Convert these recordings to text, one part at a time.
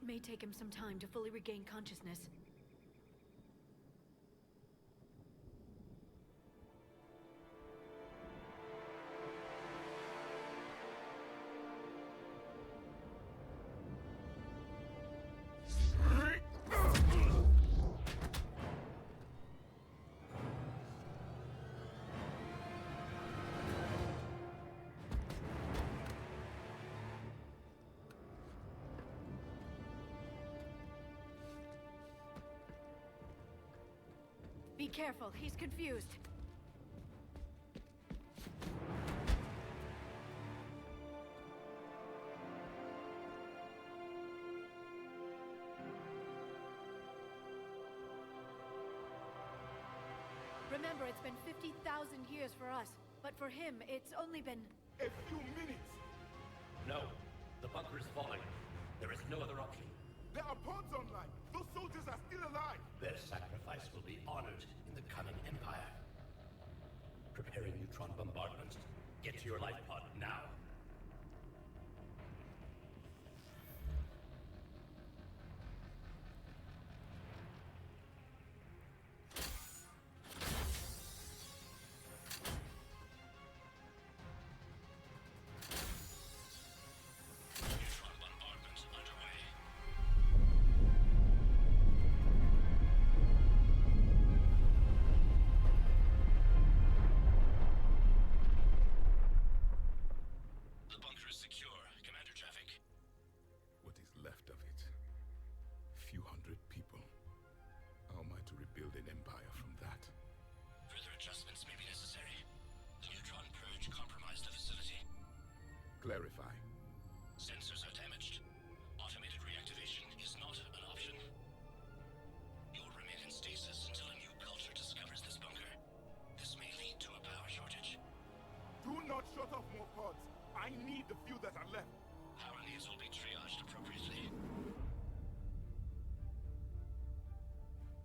It may take him some time to fully regain consciousness. Be careful, he's confused. Remember, it's been 50,000 years for us, but for him, it's only been... A few minutes! No. The bunker is falling. There is no other option. There are pods online! Those soldiers are still alive! Their sacrifice will be honored in the coming Empire. Preparing neutron bombardment. Get to your life pod now. Left of it. A few hundred people. How am I to rebuild an empire from that? Further adjustments may be necessary. The neutron purge compromised the facility. Clarify. Sensors are damaged. Automated reactivation is not an option. You'll remain in stasis until a new culture discovers this bunker. This may lead to a power shortage. Do not shut off more pods. I need the few that are left. Power needs will be triaged appropriately.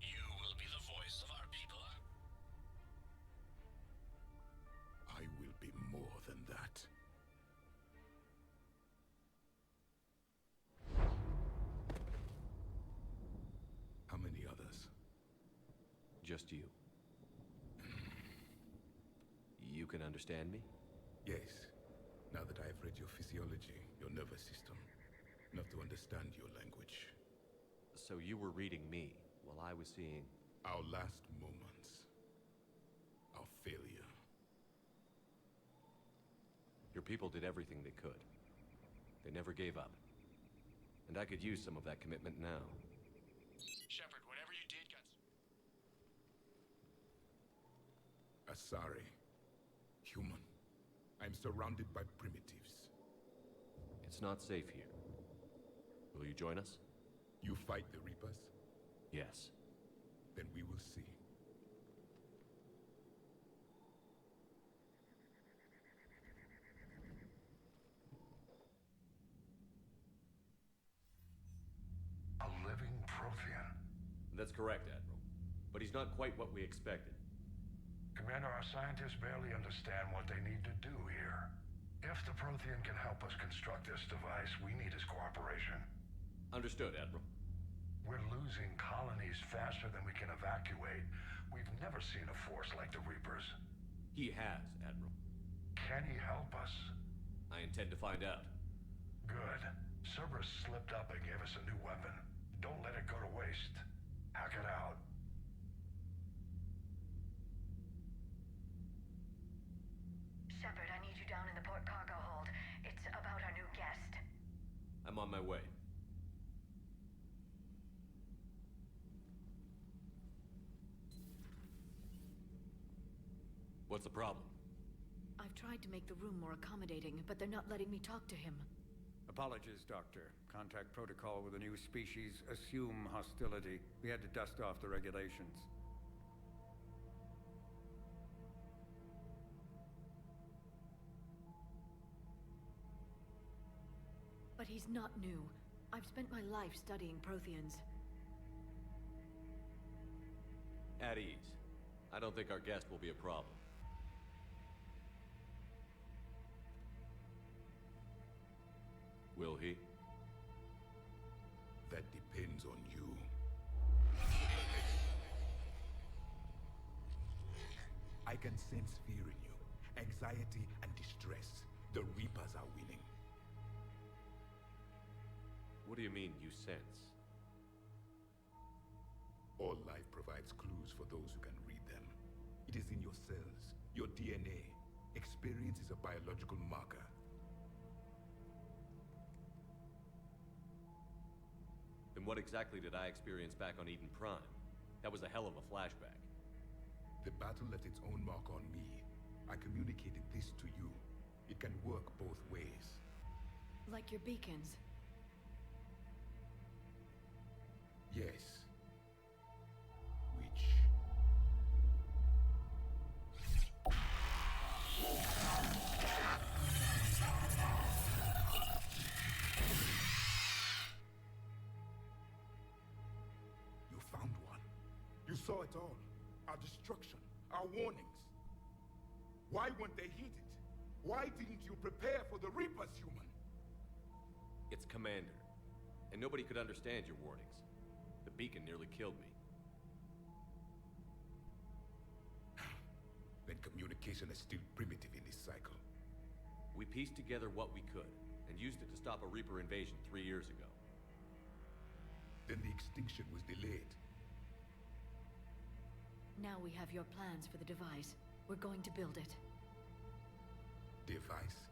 You will be the voice of our people. I will be more than that. How many others? Just you. You can understand me? Yes. Now that I have read your physiology, your nervous system, enough to understand your language. So you were reading me, while I was seeing... Our last moments. Our failure. Your people did everything they could. They never gave up. And I could use some of that commitment now. Shepard, whatever you did got... Asari. Human. I'm surrounded by primitives. It's not safe here. Will you join us? You fight the Reapers? Yes. Then we will see. A living Prothean. That's correct, Admiral. But he's not quite what we expected. Commander, our scientists barely understand what they need to do here. If the Prothean can help us construct this device, we need his cooperation. Understood, Admiral. We're losing colonies faster than we can evacuate. We've never seen a force like the Reapers. He has, Admiral. Can he help us? I intend to find out. Good. Cerberus slipped up and gave us a new weapon. Don't let it go to waste. Hack it out. Shepard, I need you down in the port cargo hold. It's about our new guest. I'm on my way. What's the problem? I've tried to make the room more accommodating, but they're not letting me talk to him. Apologies, Doctor. Contact protocol with a new species. Assume hostility. We had to dust off the regulations. But he's not new. I've spent my life studying Protheans. At ease. I don't think our guest will be a problem. Will he? depends on you. I can sense fear in you, anxiety and distress. The Reapers are winning. What do you mean, you sense? All life provides clues for those who can read them. It is in your cells, your DNA. Experience is a biological marker. Then what exactly did I experience back on Eden Prime? That was a hell of a flashback. The battle left its own mark on me. I communicated this to you. It can work both ways. Like your beacons. Yes. Which... You found one. You saw it all. Our destruction, our warnings. Why weren't they heeded? Why didn't you prepare for the Reapers, human? It's Commander. And nobody could understand your warnings. The beacon nearly killed me. Then communication is still primitive in this cycle. We pieced together what we could, and used it to stop a Reaper invasion 3 years ago. Then the extinction was delayed. Now we have your plans for the device. We're going to build it. Device?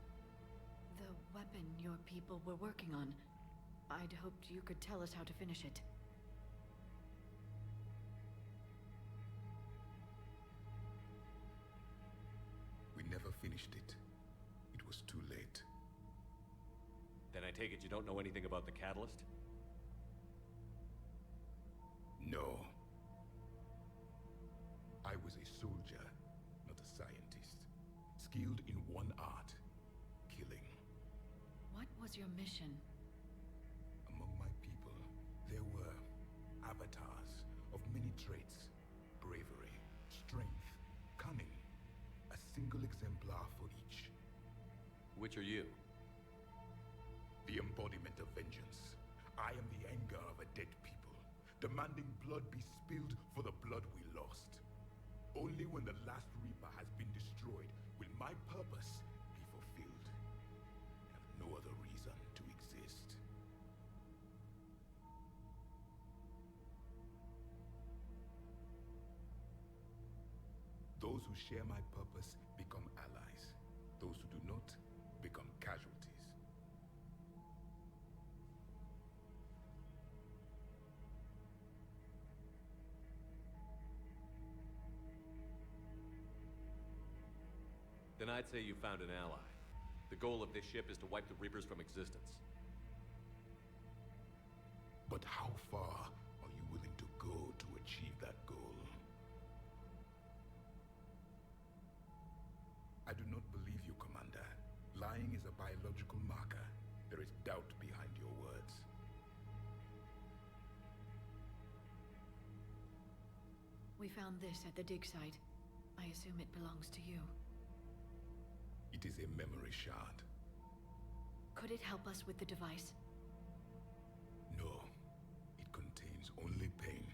The weapon your people were working on. I'd hoped you could tell us how to finish it. We never finished it. It was too late. Then I take it you don't know anything about the catalyst? No. I was a soldier, not a scientist. Skilled in one art, killing. What was your mission? Among my people, there were avatars of many traits. Bravery, strength, cunning. A single exemplar for each. Which are you? The embodiment of vengeance. I am the anger of a dead people, demanding blood be spilled for the blood we lost. Only when the last Reaper has been destroyed will my purpose be fulfilled. I have no other reason to exist. Those who share my purpose become allies. Those who do not become casualties. Then I'd say you found an ally. The goal of this ship is to wipe the Reapers from existence. But how far are you willing to go to achieve that goal? I do not believe you, Commander. Lying is a biological marker. There is doubt behind your words. We found this at the dig site. I assume it belongs to you. It is a memory shard. Could it help us with the device? No, it contains only pain.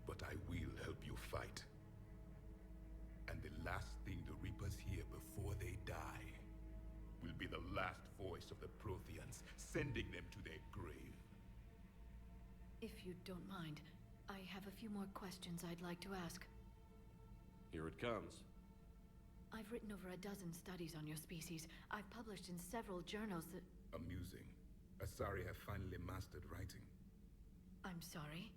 But I will help you fight. And the last thing the Reapers hear before they die will be the last voice of the Protheans, sending them to their grave. If you don't mind, I have a few more questions I'd like to ask. Here it comes. I've written over a dozen studies on your species. I've published in several journals that... Amusing. Asari have finally mastered writing. I'm sorry?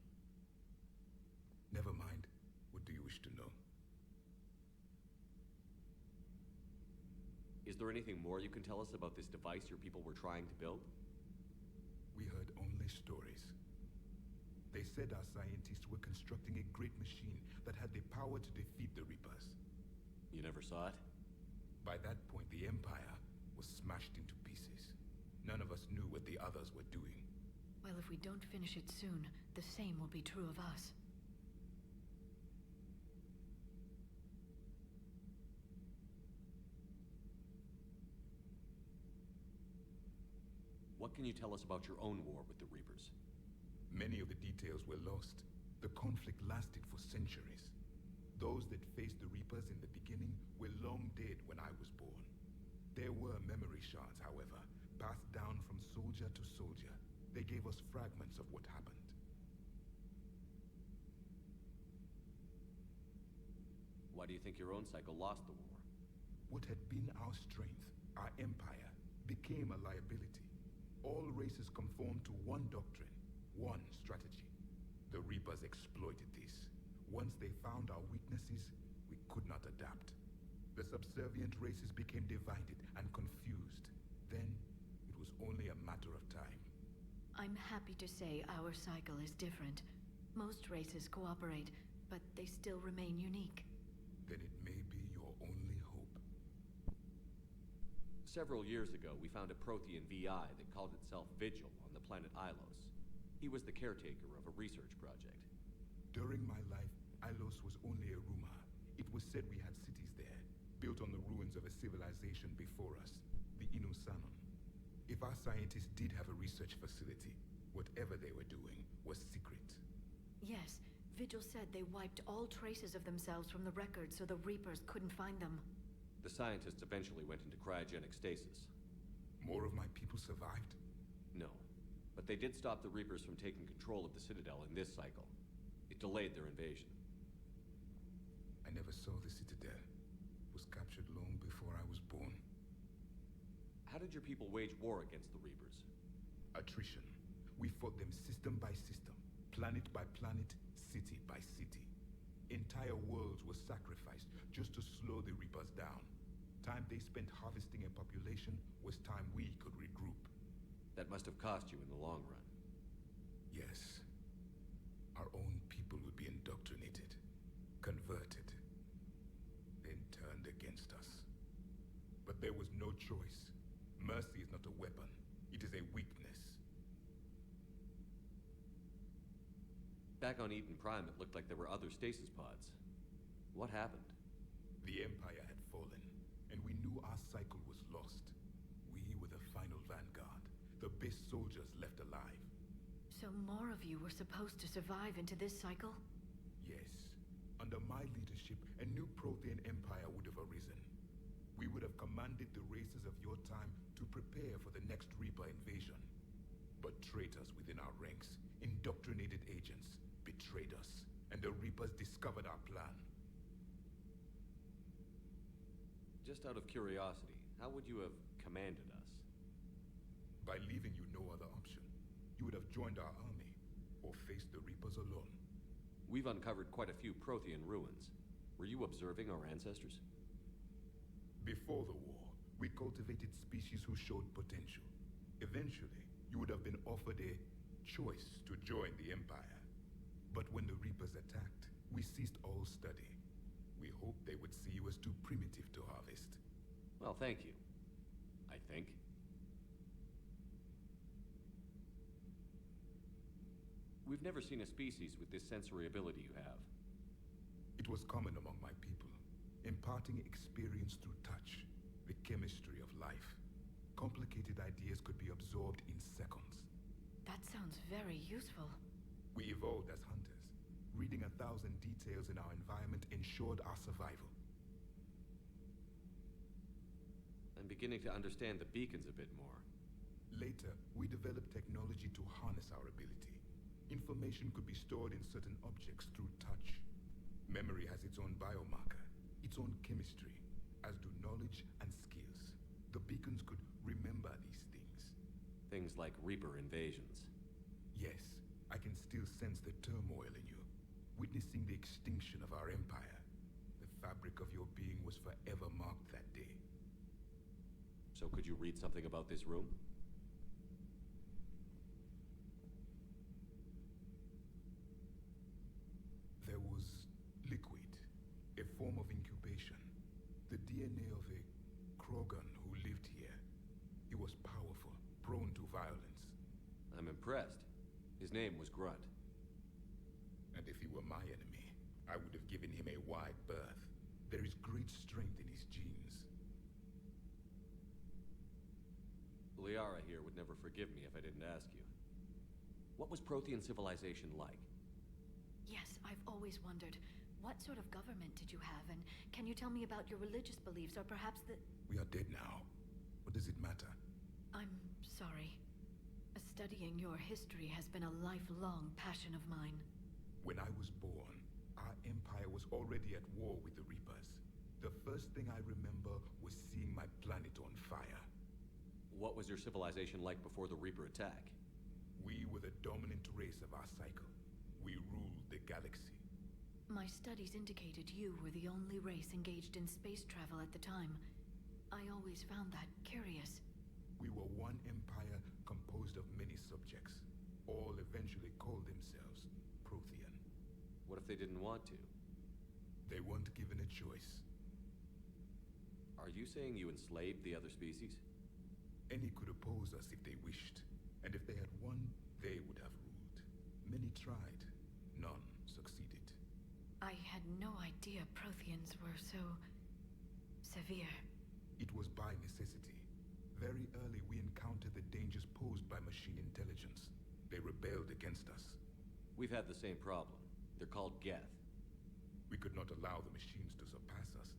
Never mind. What do you wish to know? Is there anything more you can tell us about this device your people were trying to build? We heard only stories. They said our scientists were constructing a great machine that had the power to defeat the Reapers. You never saw it? By that point, the Empire was smashed into pieces. None of us knew what the others were doing. Well, if we don't finish it soon, the same will be true of us. What can you tell us about your own war with the Reapers? Many of the details were lost. The conflict lasted for centuries. Those that faced the Reapers in the beginning were long dead when I was born. There were memory shards, however, passed down from soldier to soldier. They gave us fragments of what happened. Why do you think your own cycle lost the war? What had been our strength, our empire, became a liability. All races conformed to one doctrine, one strategy. The Reapers exploited this. Once they found our weaknesses, we could not adapt. The subservient races became divided and confused. Then, it was only a matter of time. I'm happy to say our cycle is different. Most races cooperate, but they still remain unique. Then it may be your only hope. Several years ago, we found a Prothean VI that called itself Vigil on the planet Ilos. He was the caretaker of a research project. During my life, Ilos was only a rumor. It was said we had cities there, built on the ruins of a civilization before us, the Inusanon. If our scientists did have a research facility, whatever they were doing was secret. Yes, Vigil said they wiped all traces of themselves from the records so the Reapers couldn't find them. The scientists eventually went into cryogenic stasis. More of my people survived? No, but they did stop the Reapers from taking control of the Citadel in this cycle. It delayed their invasion. I never saw the Citadel. It was captured long before I was born. How did your people wage war against the Reapers? Attrition. We fought them system by system, planet by planet, city by city. Entire worlds were sacrificed just to slow the Reapers down. Time they spent harvesting a population was time we could regroup. That must have cost you in the long run. Yes. Our own people would be indoctrinated, converted, then turned against us. But there was no choice. Mercy is not a weapon. It is a weakness. Back on Eden Prime, it looked like there were other stasis pods. What happened? The Empire had fallen, and we knew our cycle was lost. We were the final vanguard, the best soldiers left alive. So more of you were supposed to survive into this cycle? Yes. Under my leadership, a new Prothean empire would have arisen. We would have commanded the races of your time to prepare for the next Reaper invasion. But traitors within our ranks, indoctrinated agents, betrayed us, and the Reapers discovered our plan. Just out of curiosity, how would you have commanded us? By leaving you no other option. You would have joined our army, or faced the Reapers alone. We've uncovered quite a few Prothean ruins. Were you observing our ancestors? Before the war, we cultivated species who showed potential. Eventually, you would have been offered a choice to join the Empire. But when the Reapers attacked, we ceased all study. We hoped they would see you as too primitive to harvest. Well, thank you. I think. We've never seen a species with this sensory ability you have. It was common among my people, imparting experience through touch, the chemistry of life. Complicated ideas could be absorbed in seconds. That sounds very useful. We evolved as hunters. Reading 1,000 details in our environment ensured our survival. I'm beginning to understand the beacons a bit more. Later, we developed technology to harness our ability. Information could be stored in certain objects through touch. Memory has its own biomarker, its own chemistry, as do knowledge and skills. The beacons could remember these things. Things like Reaper invasions. Yes, I can still sense the turmoil in you, witnessing the extinction of our empire. The fabric of your being was forever marked that day. So could you read something about this room? There was liquid, a form of incubation. The DNA of a Krogan who lived here. He was powerful, prone to violence. I'm impressed. His name was Grunt. And if he were my enemy, I would have given him a wide berth. There is great strength in his genes. Liara here would never forgive me if I didn't ask you. What was Prothean civilization like? Yes, I've always wondered. What sort of government did you have, and can you tell me about your religious beliefs, or perhaps the... We are dead now. What does it matter? I'm sorry. Studying your history has been a lifelong passion of mine. When I was born, our empire was already at war with the Reapers. The first thing I remember was seeing my planet on fire. What was your civilization like before the Reaper attack? We were the dominant race of our cycle. We ruled the galaxy. My studies indicated you were the only race engaged in space travel at the time. I always found that curious. We were one empire composed of many subjects. All eventually called themselves Prothean. What if they didn't want to? They weren't given a choice. Are you saying you enslaved the other species? Any could oppose us if they wished, and if they had won, they would have ruled. Many tried. None succeeded. I had no idea Protheans were so... severe. It was by necessity. Very early we encountered the dangers posed by machine intelligence. They rebelled against us. We've had the same problem. They're called Geth. We could not allow the machines to surpass us.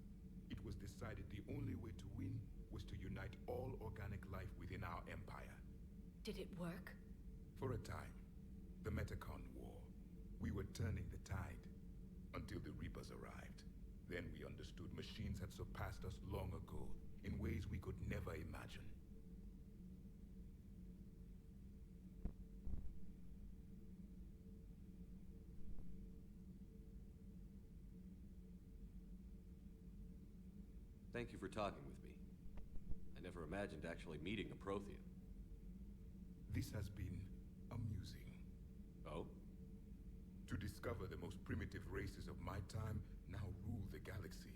It was decided the only way to win was to unite all organic life within our empire. Did it work? For a time. The Metacon War. We were turning the tide. Until the Reapers arrived. Then we understood machines had surpassed us long ago, in ways we could never imagine. Thank you for talking with me. I never imagined actually meeting a Prothean. This has been amusing. Oh? To discover the most primitive races of my time now rule the galaxy.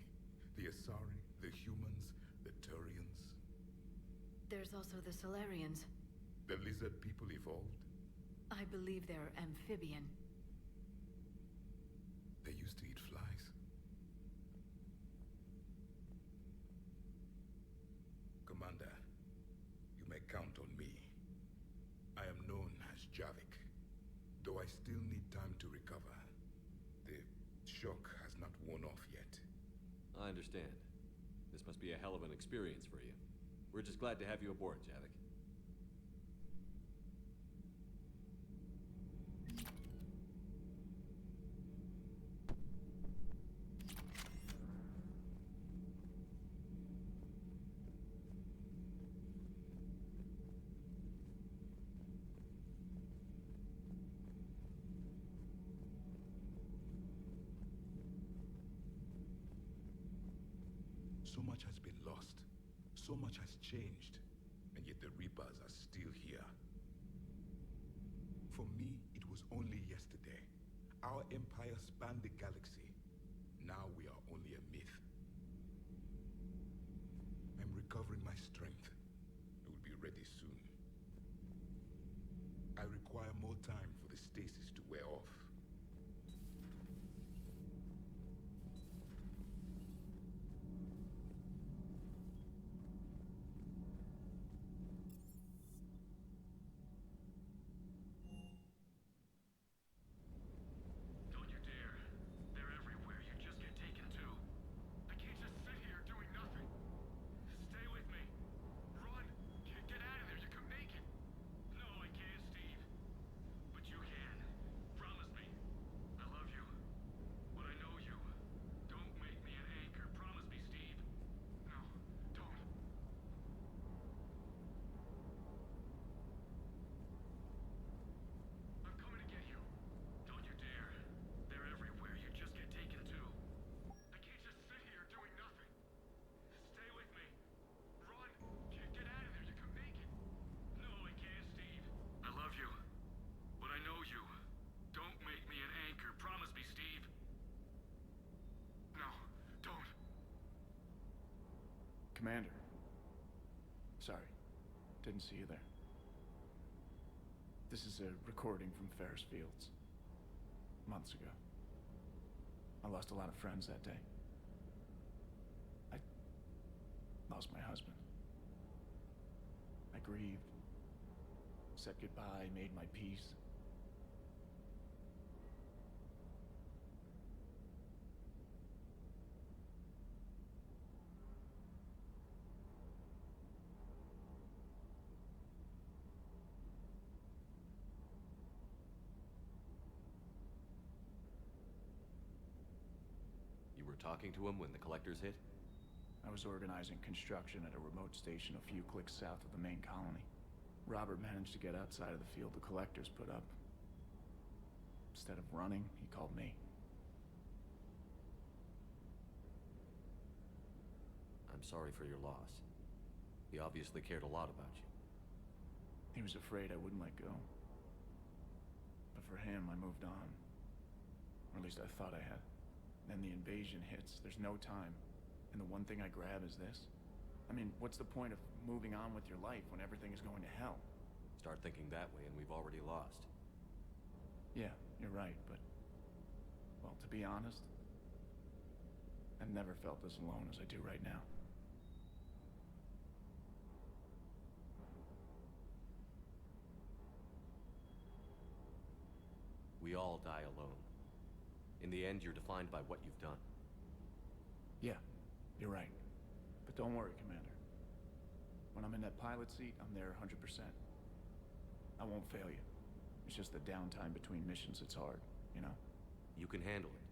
The Asari, the humans, the Turians. There's also the Solarians. The lizard people evolved. I believe they're amphibian. They used to eat flies. Commander, you may count on me. I am known as Javik, though I still need time to recover. The shock has not worn off yet. I understand. This must be a hell of an experience for you. We're just glad to have you aboard, Javik. So much has been lost. So much has changed. And yet the Reapers are still here. For me, it was only yesterday. Our empire spanned the galaxy. Now we are only a myth. I'm recovering my strength. I will be ready soon. I require more time for the stasis to wear off. Don't you dare. They're everywhere. You just get taken too. I can't just sit here doing nothing. Stay with me. Run. Get out of there. You could make it. No, I can't, Steve. But you can. Promise me. I love you. But I know you. Don't make me an anchor. Promise me, Steve. No, don't. I'm coming to get you. Don't you dare. They're everywhere. You just get taken too. I can't just sit here doing nothing. Stay with me. Run. Get out of there. You can make it. No, I can't, Steve. I love you. But I know you. Don't make me an anchor. Promise me, Steve. No, don't. Commander. Sorry. Didn't see you there. This is a recording from Ferris Fields. Months ago. I lost a lot of friends that day. I lost my husband. I grew grieved. Said goodbye, made my peace. You were talking to him when the collectors hit? I was organizing construction at a remote station a few clicks south of the main colony. Robert managed to get outside of the field the collectors put up. Instead of running, he called me. I'm sorry for your loss. He obviously cared a lot about you. He was afraid I wouldn't let go. But for him, I moved on. Or at least I thought I had. Then the invasion hits. There's no time. And the one thing I grab is this. I mean, what's the point of moving on with your life when everything is going to hell? Start thinking that way and we've already lost. Yeah, you're right, but... well, to be honest, I've never felt as alone as I do right now. We all die alone. In the end, you're defined by what you've done. Yeah, you're right. But don't worry, Commander. When I'm in that pilot seat, I'm there 100%. I won't fail you. It's just the downtime between missions that's hard, you know? You can handle it.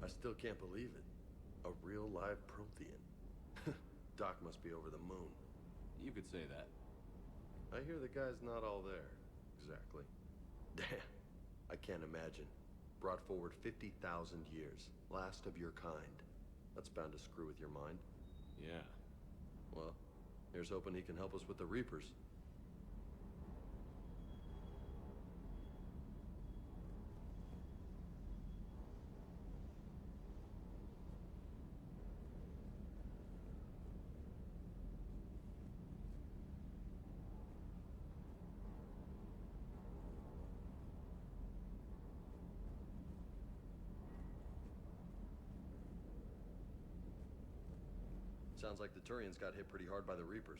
I still can't believe it. A real live Prothean. Doc must be over the moon. You could say that. I hear the guy's not all there. Exactly. Damn. I can't imagine. Brought forward 50,000 years. Last of your kind. That's bound to screw with your mind. Yeah. Well, here's hoping he can help us with the Reapers. Sounds like the Turians got hit pretty hard by the Reapers.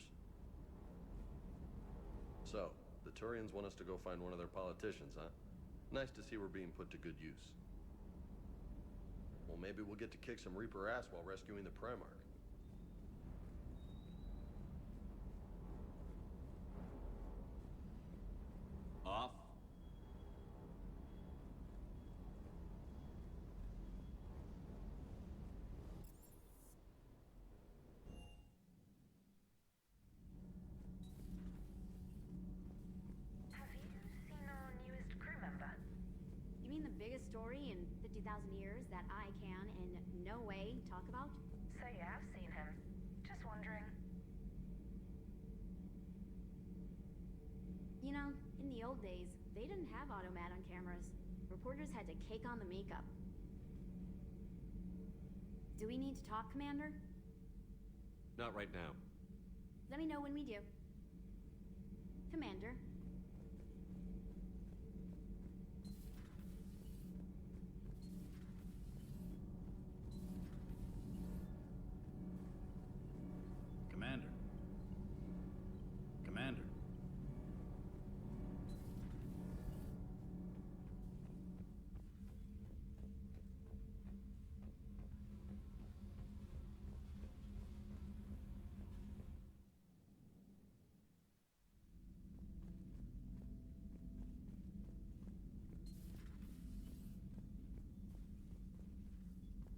So, the Turians want us to go find one of their politicians, huh? Nice to see we're being put to good use. Well, maybe we'll get to kick some Reaper ass while rescuing the Primarch. Off. Have you seen our newest crew member? You mean the biggest story in 50,000 years that I can in no way talk about? So you have seen him. Just wondering. You know, in the old days, they didn't have automat on cameras. Reporters had to cake on the makeup. Do we need to talk, Commander? Not right now. Let me know when we do. Commander. Commander. Commander.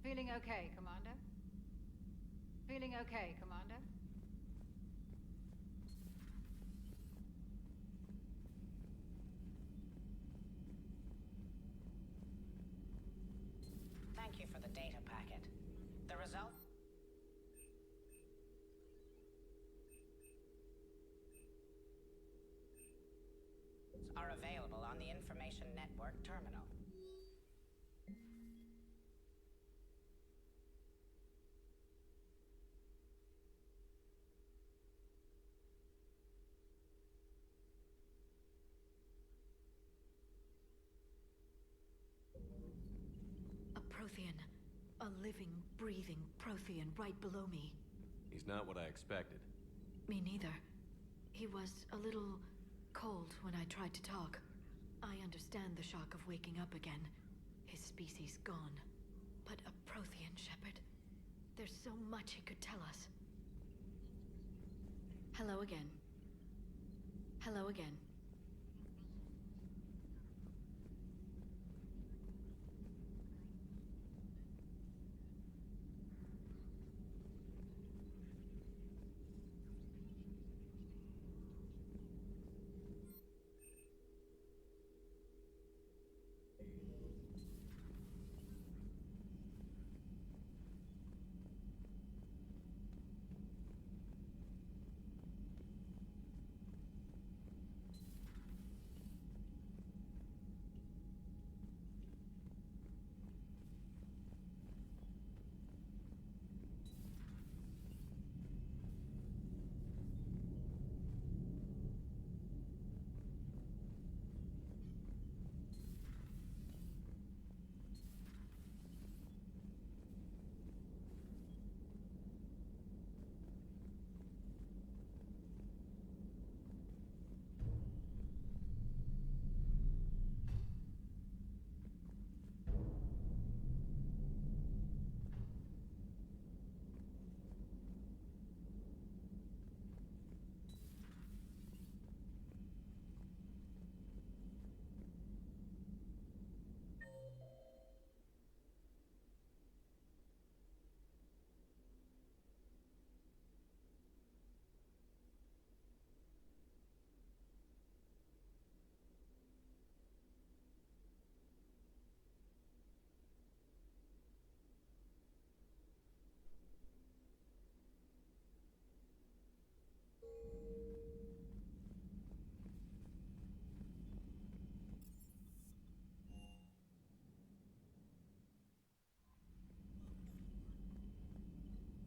Feeling okay, Commander? Feeling feeling okay, Commander? Thank you for the data packet. The results are available on the Information Network terminal. A Prothean. A living, breathing Prothean right below me. He's not what I expected. Me neither. He was a little cold when I tried to talk. I understand the shock of waking up again. His species gone. But a Prothean, Shepard. There's so much he could tell us. Hello again. Hello again.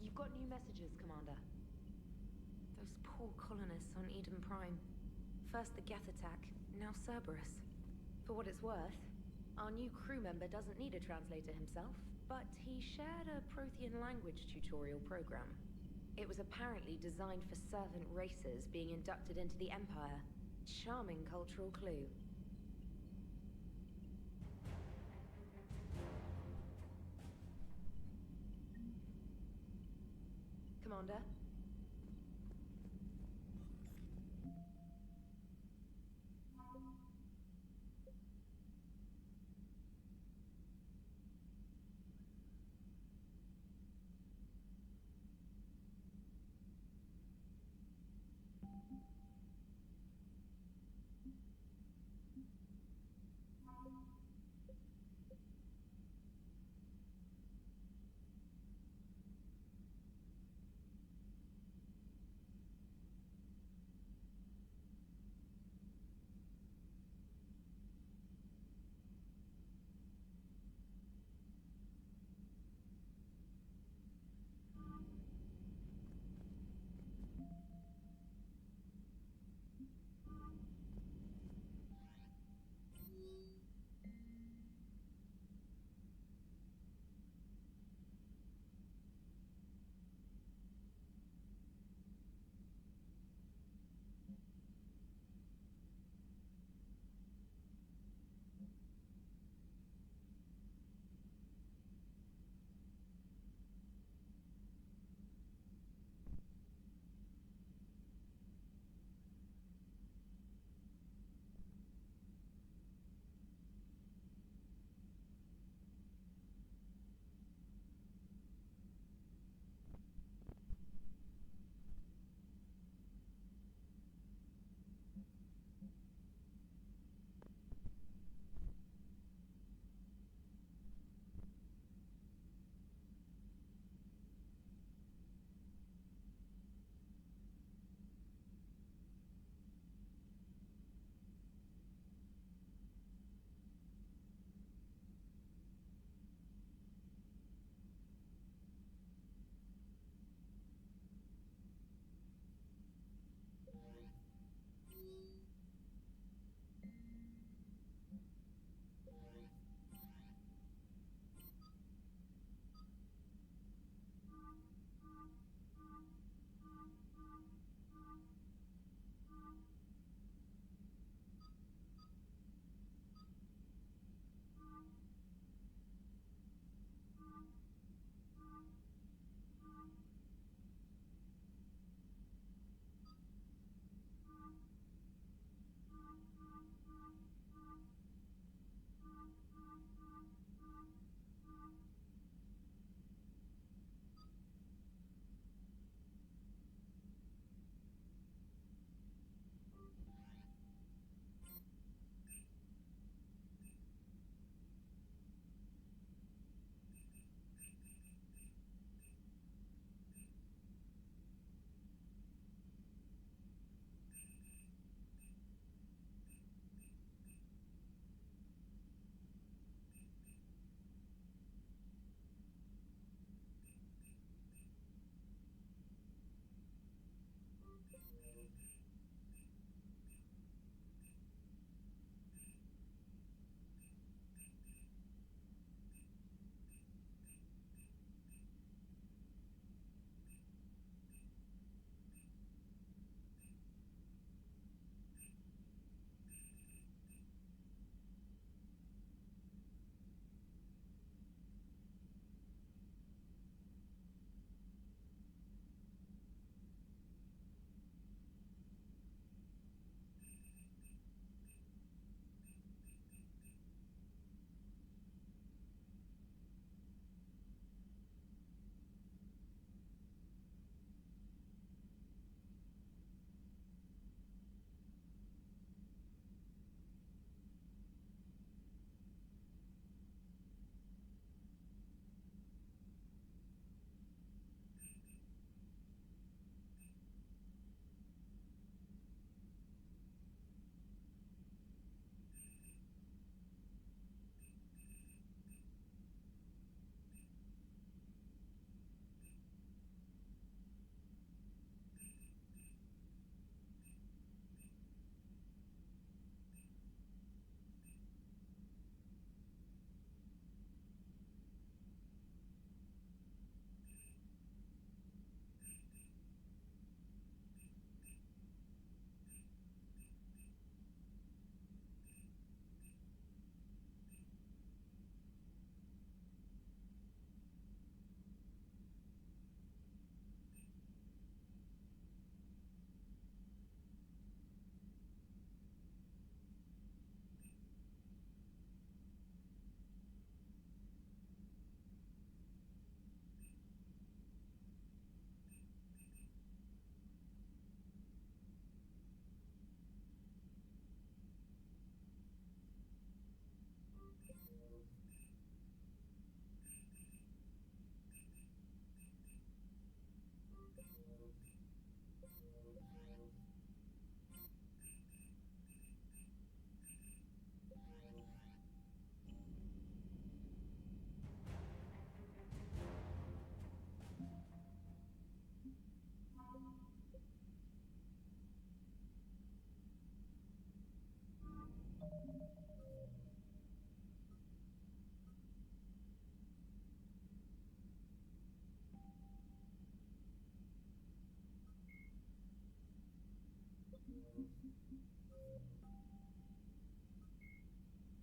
You've got new messages, Commander. Those poor colonists on Eden Prime. First the Geth attack, now Cerberus. For what it's worth, our new crew member doesn't need a translator himself, but he shared a Prothean language tutorial program. It was apparently designed for servant races being inducted into the Empire. Charming cultural clue. Commander?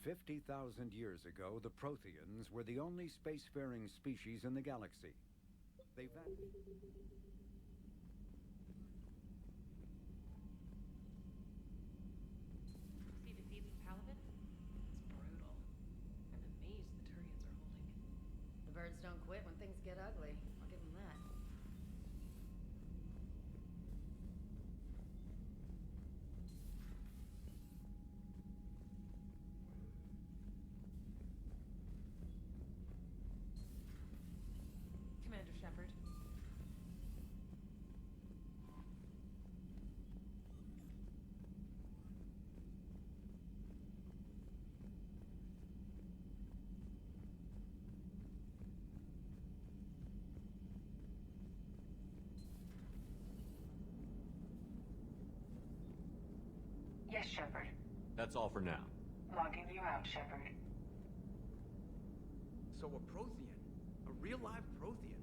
50,000 years ago, the Protheans were the only spacefaring species in the galaxy. They vanished. See the feeds of Paladin? It's brutal. I'm amazed the Turians are holding. The birds don't quit when things get ugly. I'll give them that. Commander Shepard. Yes, Shepard. That's all for now. Logging you out, Shepard. So a Prothean? A real live Prothean?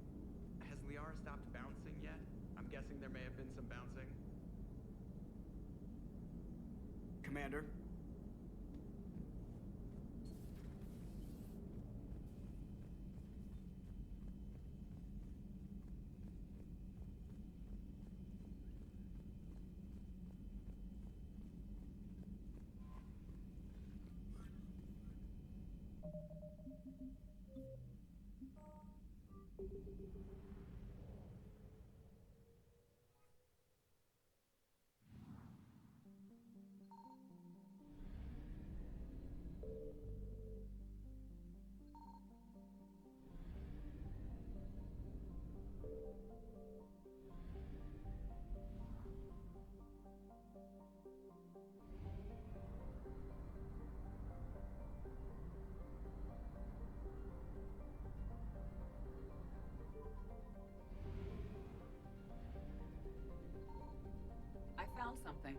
Has Liara stopped bouncing yet? I'm guessing there may have been some bouncing. Commander? I found something.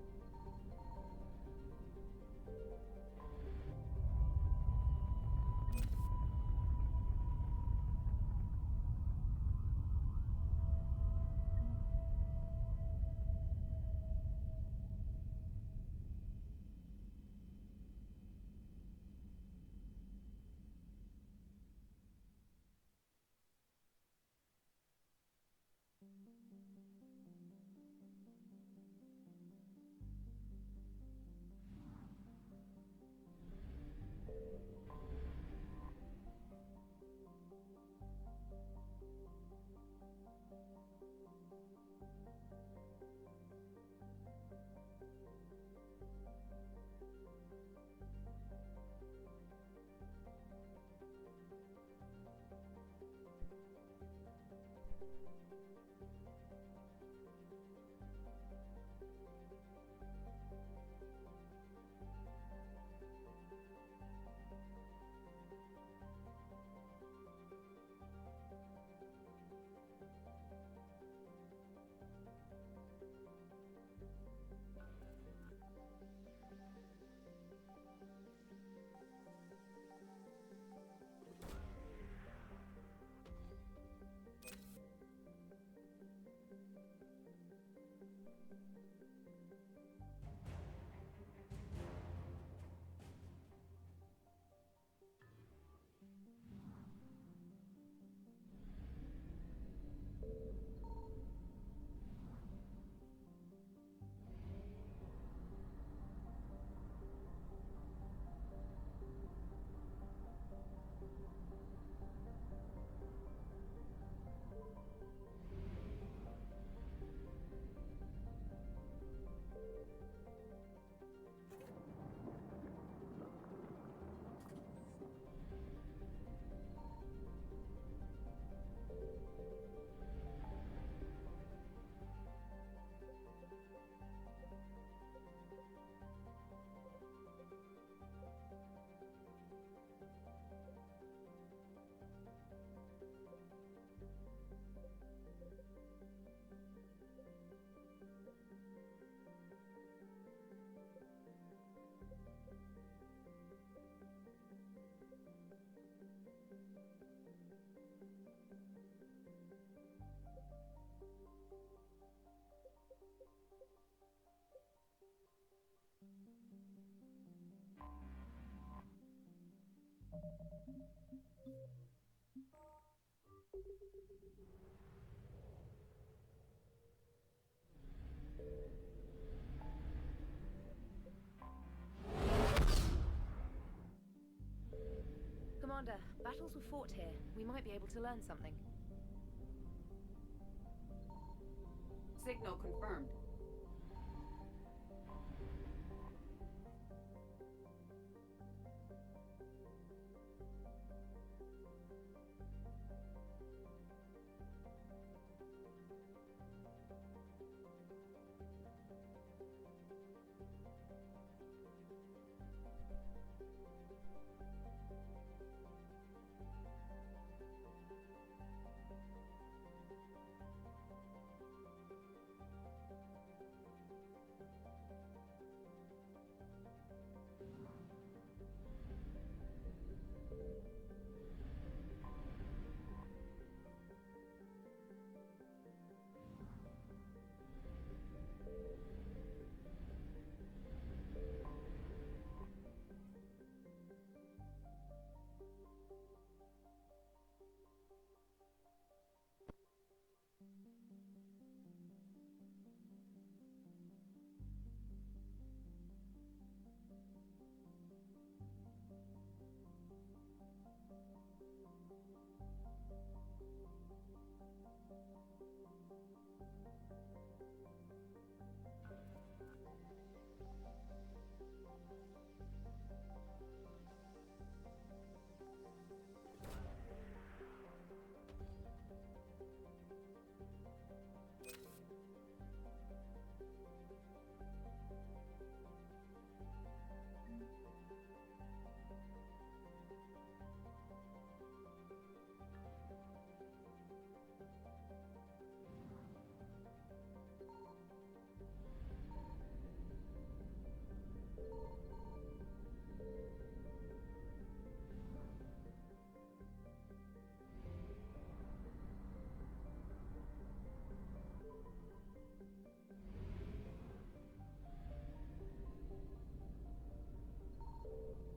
Commander, battles were fought here. We might be able to learn something. Signal confirmed.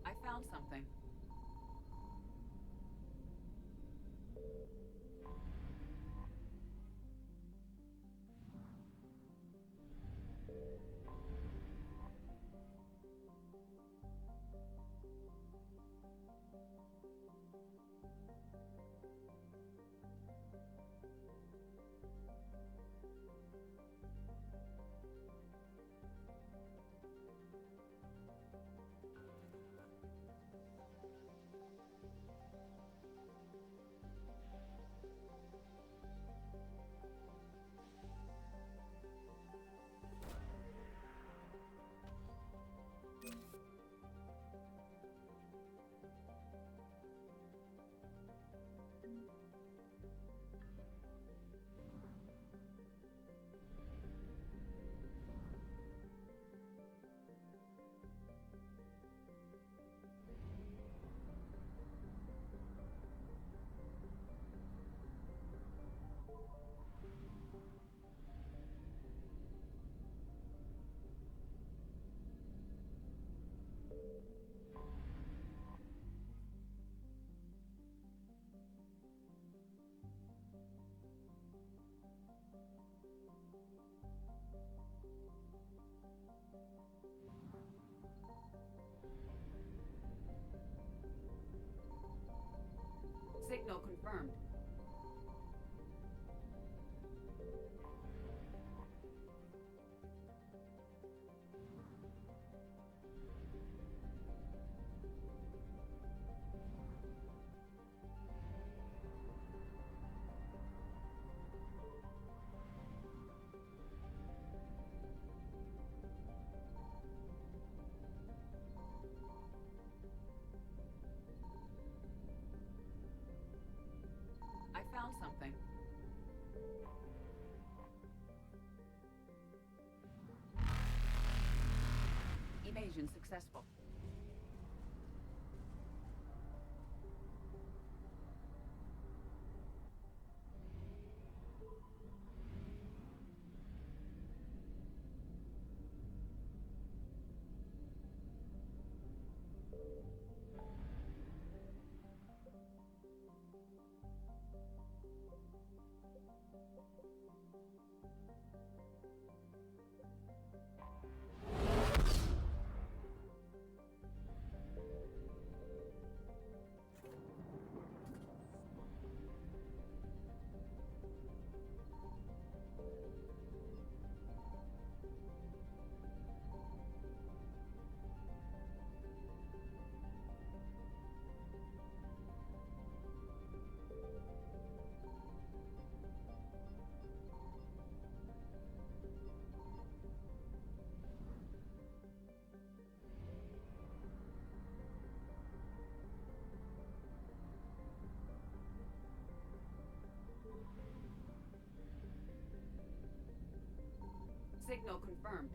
I found something. Signal confirmed. I found something. Evasion successful. Signal confirmed.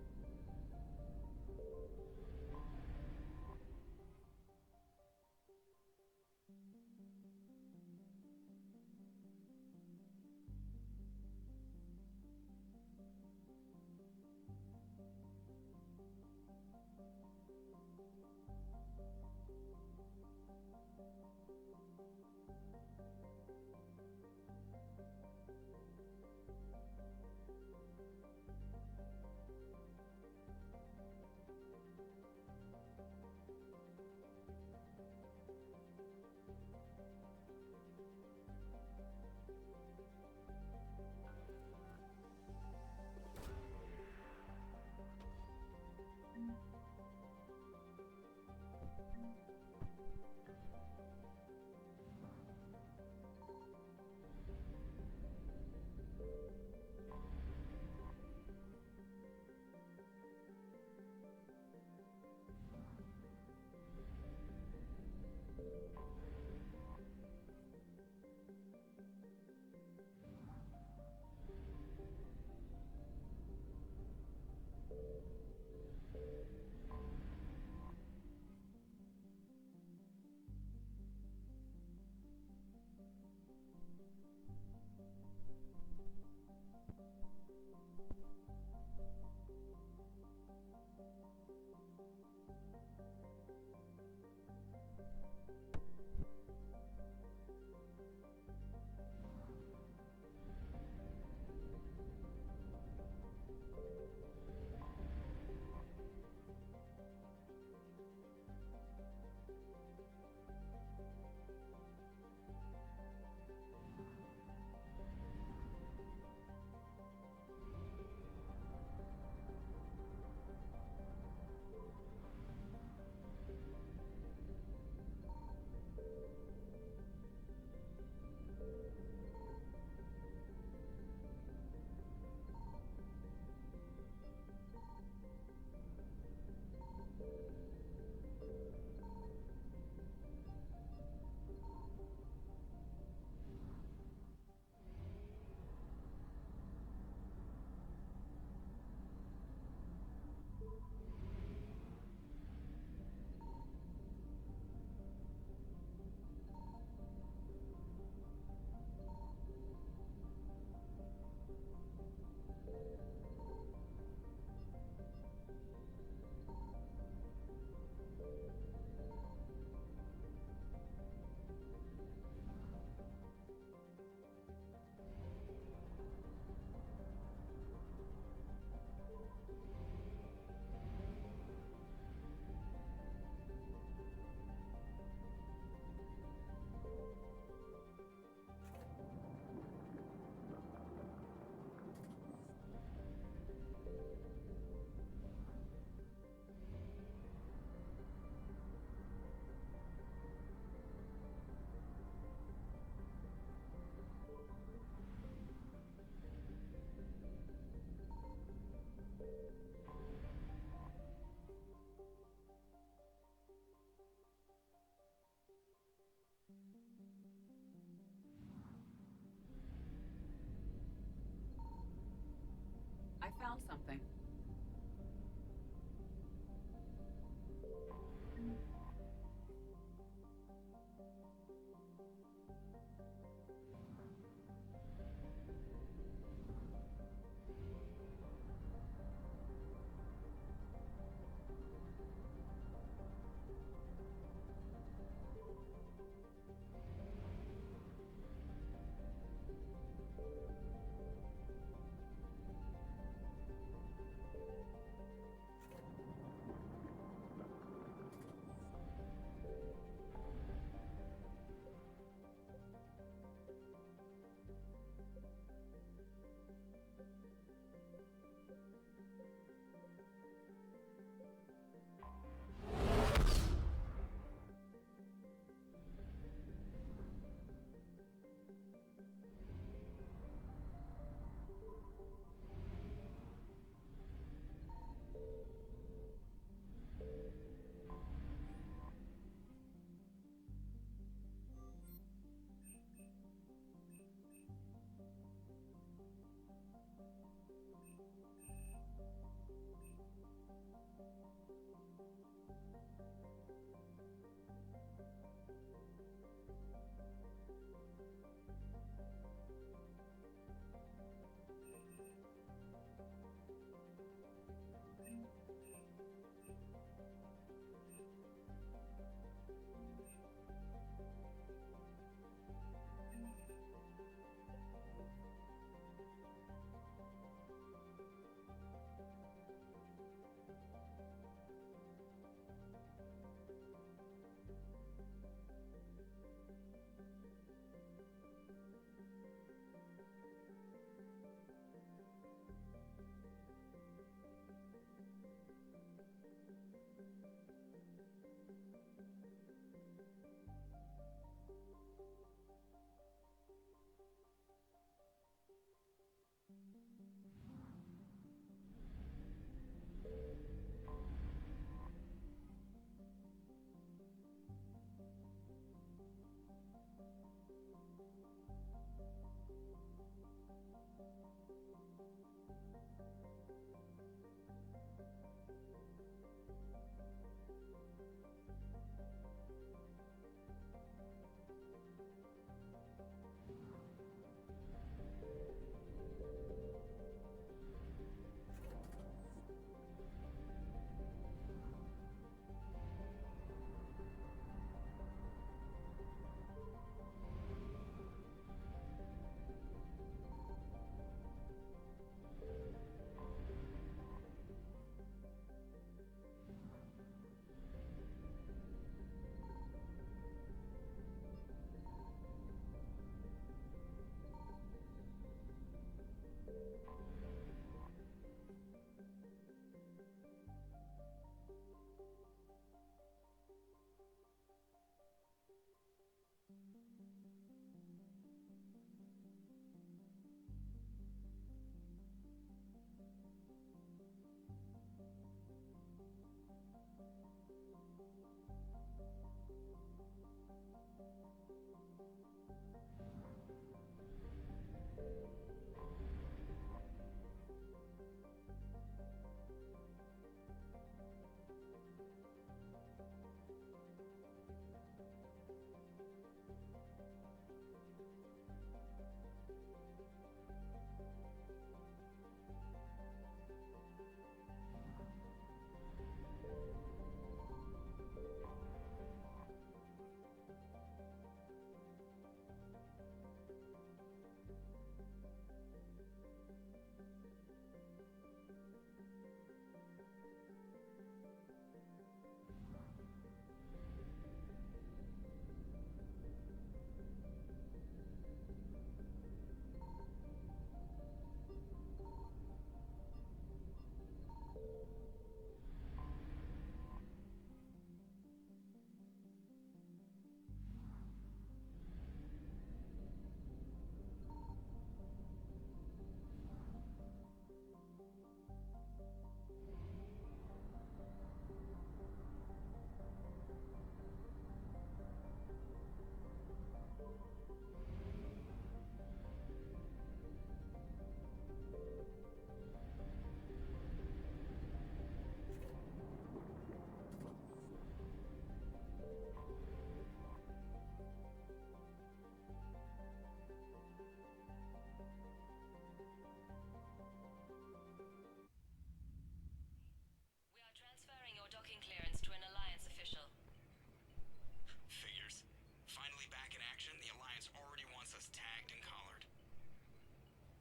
I found something.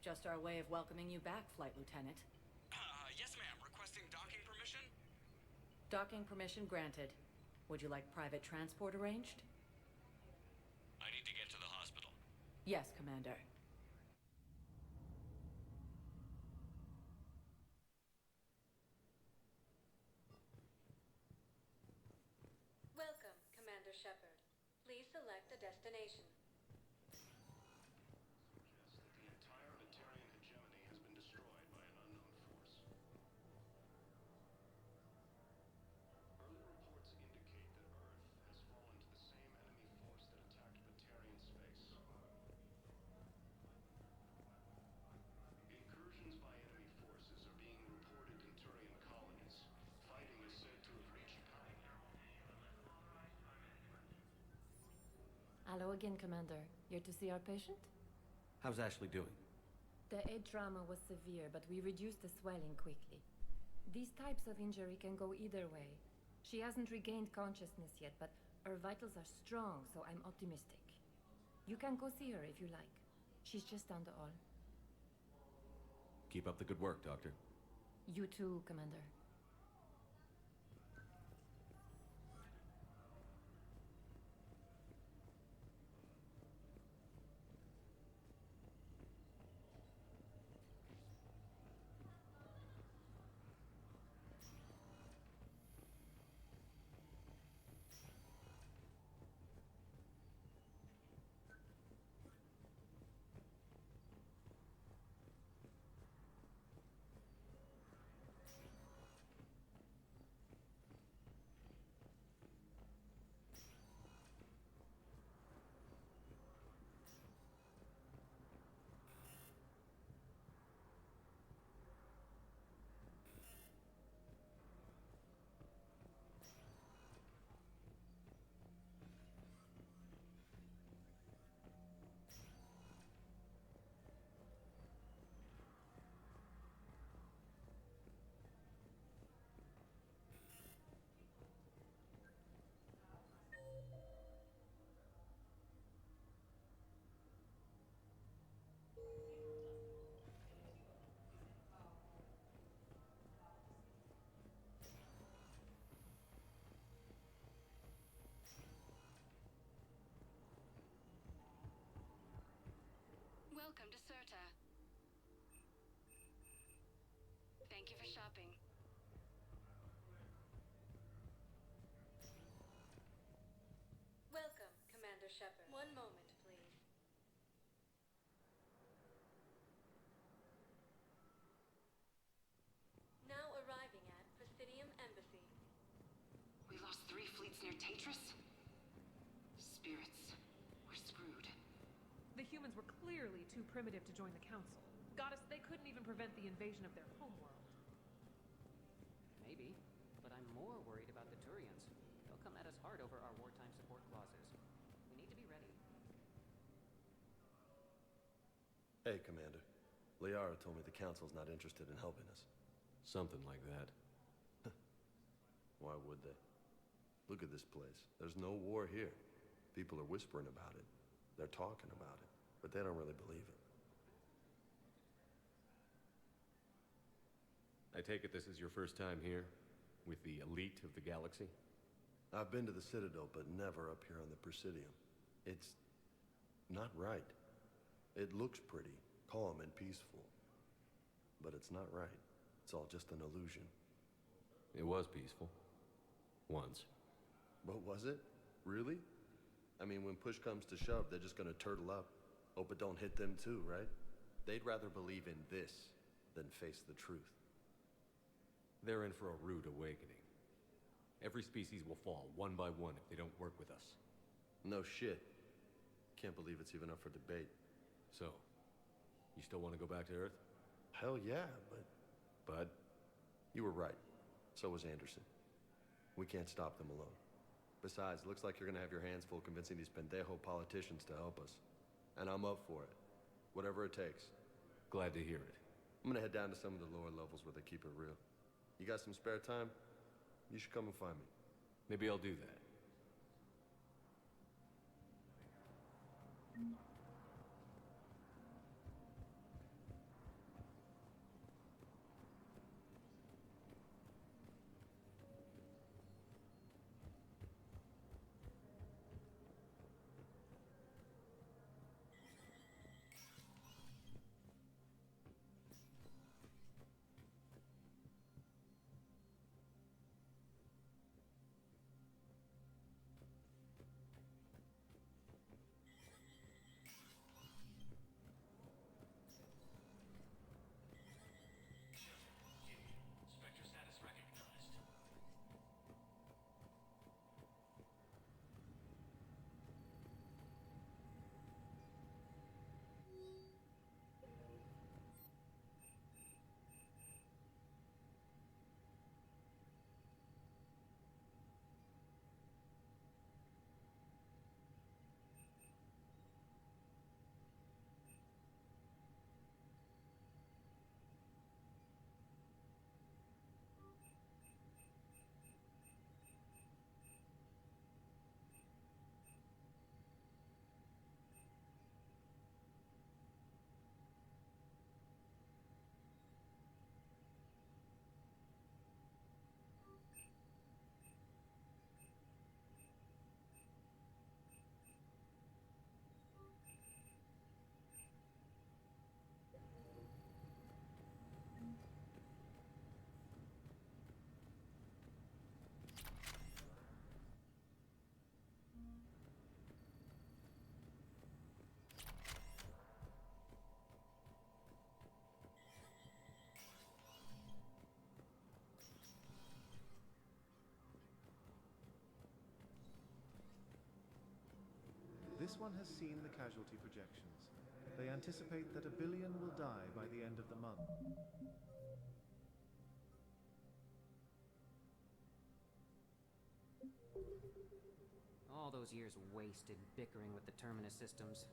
Just our way of welcoming you back, Flight Lieutenant. Yes, ma'am. Requesting docking permission? Docking permission granted. Would you like private transport arranged? I need to get to the hospital. Yes, Commander. Welcome, Commander Shepard. Please select a destination. The entire Batarian hegemony has been destroyed by an unknown force. Early reports indicate that Earth has fallen to the same enemy force that attacked Batarian space. Incursions by enemy forces are being reported in Turian colonies. Fighting is said to have reached Pine. Hello again, Commander. Here to see our patient? How's Ashley doing? The head trauma was severe, but we reduced the swelling quickly. These types of injury can go either way. She hasn't regained consciousness yet, but her vitals are strong, so I'm optimistic. You can go see her if you like. She's just down the hall. Keep up the good work, Doctor. You too, Commander. Welcome to Serta. Thank you for shopping. Welcome, Commander Shepard. One moment, please. Now arriving at Presidium Embassy. We lost 3 fleets near Tatris? Spirits. We're screwed. The humans were clearly too primitive to join the Council. Goddess, they couldn't even prevent the invasion of their homeworld. Maybe, but I'm more worried about the Turians. They'll come at us hard over our wartime support clauses. We need to be ready. Hey, Commander. Liara told me the Council's not interested in helping us. Something like that. Why would they? Look at this place. There's no war here. People are whispering about it. They're talking about it, but they don't really believe it. I take it this is your first time here? With the elite of the galaxy? I've been to the Citadel, but never up here on the Presidium. It's not right. It looks pretty, calm and peaceful. But it's not right. It's all just an illusion. It was peaceful. Once. But was it? Really? I mean, when push comes to shove, they're just gonna turtle up. Hope it don't hit them too, right? They'd rather believe in this than face the truth. They're in for a rude awakening. Every species will fall, one by one, if they don't work with us. No shit. Can't believe it's even up for debate. So, you still want to go back to Earth? Hell yeah, but... You were right. So was Anderson. We can't stop them alone. Besides, looks like you're gonna have your hands full convincing these pendejo politicians to help us. And I'm up for it. Whatever it takes. Glad to hear it. I'm gonna head down to some of the lower levels where they keep it real. You got some spare time? You should come and find me. Maybe I'll do that. This one has seen the casualty projections. They anticipate that 1 billion will die by the end of the month. All those years wasted bickering with the Terminus systems.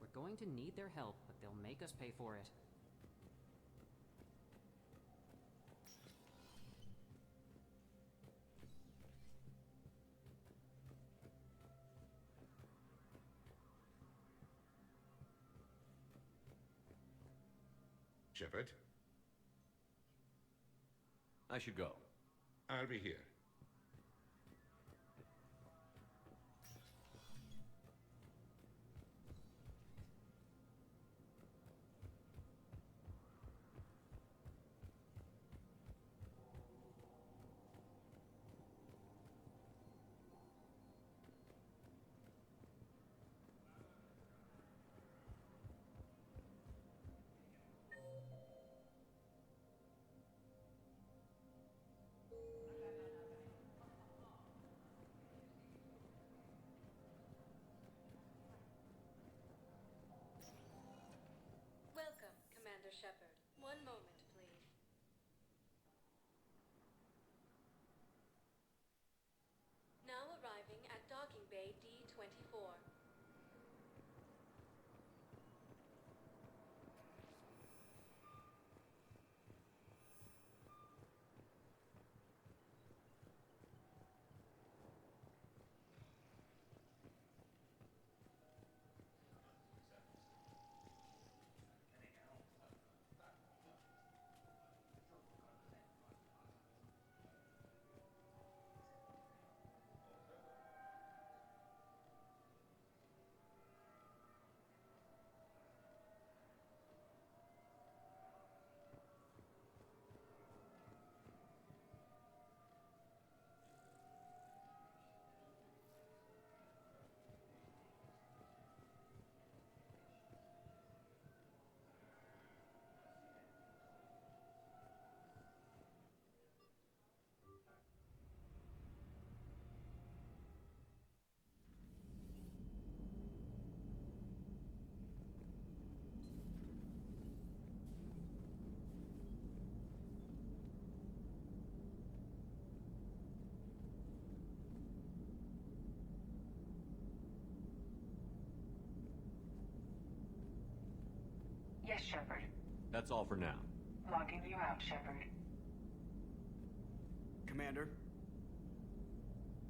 We're going to need their help, but they'll make us pay for it. Shepard? I should go. I'll be here. Welcome, Commander Shepard. One moment, please. Now arriving at Docking Bay D-24. Yes, Shepard. That's all for now. Logging you out, Shepard. Commander?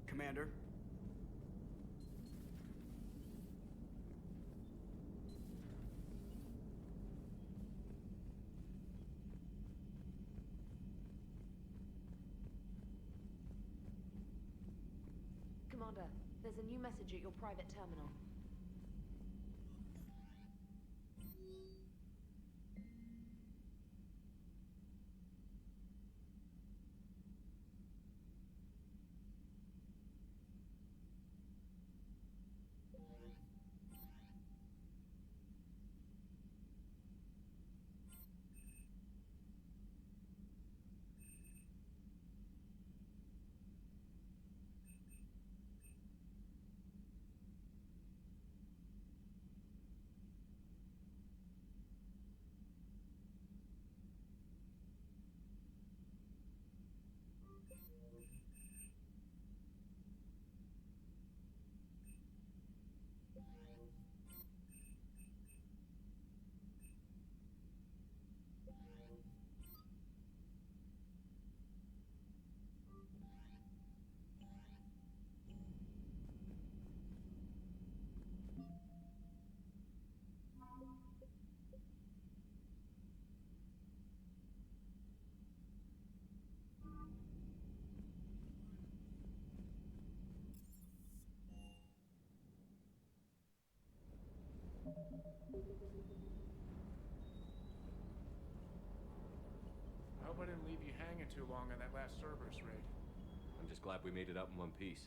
Commander? Commander, there's a new message at your private terminal. I hope I didn't leave you hanging too long on that last Cerberus raid. I'm just glad we made it out in one piece.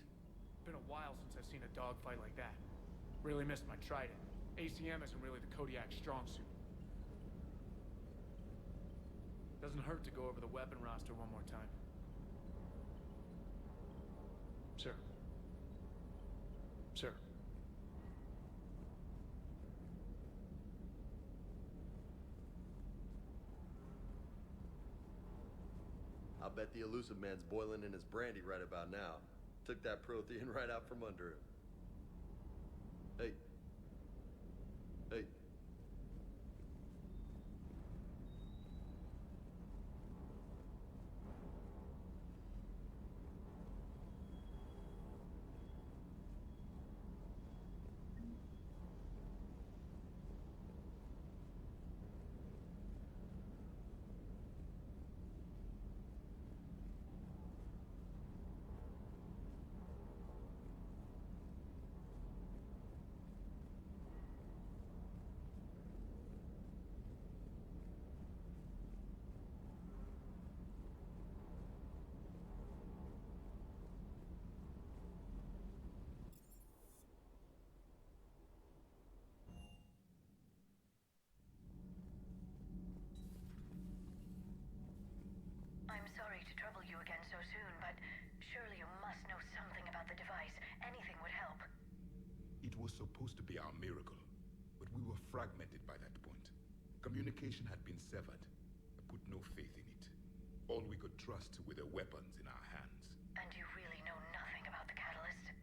Been a while since I've seen a dogfight like that. Really missed my trident. ACM isn't really the Kodiak's strong suit. Doesn't hurt to go over the weapon roster one more time. Sir. Sir. I'll bet the elusive man's boiling in his brandy right about now. Took that Prothean right out from under him. Hey. Hey. I'm sorry to trouble you again so soon, but surely you must know something about the device. Anything would help. It was supposed to be our miracle, but we were fragmented by that point. Communication had been severed. I put no faith in it. All we could trust were the weapons in our hands. And you really know nothing about the catalyst?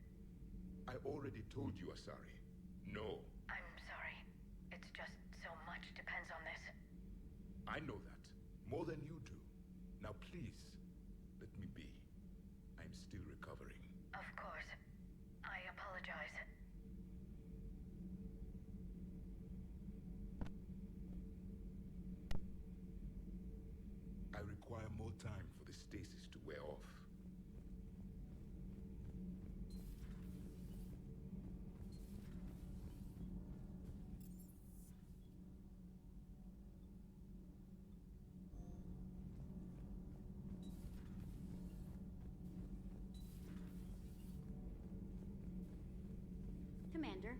I already told you, Asari. No. I'm sorry. It's just so much depends on this. I know that. More than you do. Now please, let me be. I'm still recovering. Of course. I apologize. I require more time for the stasis to wear off. Commander.